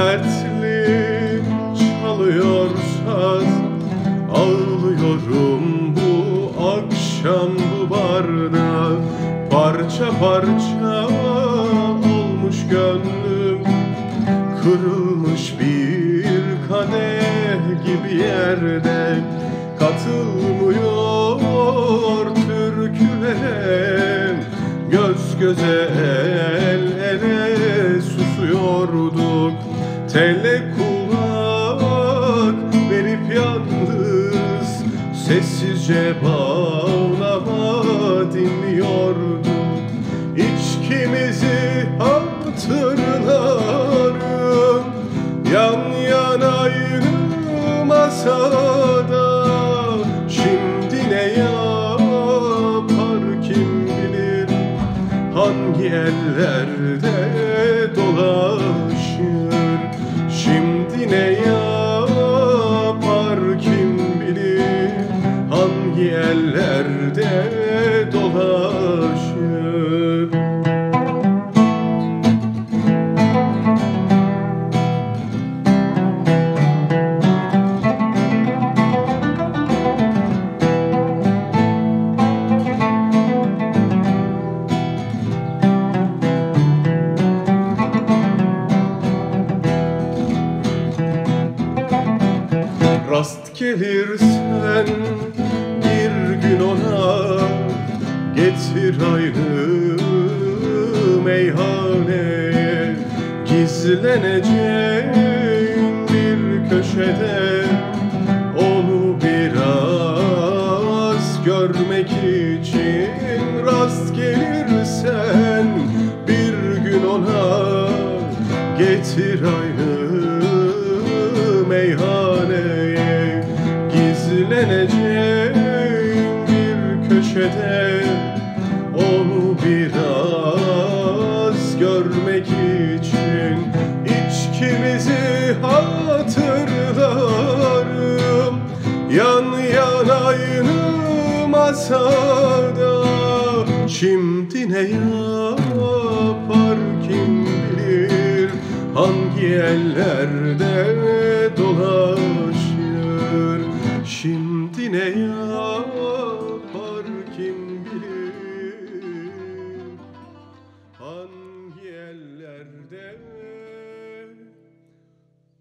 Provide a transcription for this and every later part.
dertli çalıyor saz. Ağlıyorum bu akşam bu barda, parça parça olmuş gönlüm. Kırılmış bir kadeh gibi yerde, katılmıyor türkülere. Göz göze el ele susuyorduk, tele kulak verip yalnız sessizce bağlama dinliyorduk. İçkimizi hatırlarım, yan yanayım masada. Şimdi ne yapar kim bilir, hangi ellerde dolaşır. Şimdi ne yapar kim bilir, hangi ellerde dolaşır. Rast gelirsen bir gün ona, getir aynı meyhaneye. Gizleneceğin bir köşede, onu biraz görmek için. Rast gelirsen bir gün ona, getir aynı meyhaneye. Gizleneceğin bir köşede, onu biraz görmek için. İçkimizi hatırlarım, yan yanayım masada. Şimdi ne yapar kim bilir, hangi ellerde dolaşır. Şimdi ne yapar kim bilir, hangi ellerde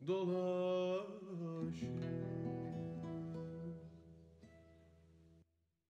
dolaşır.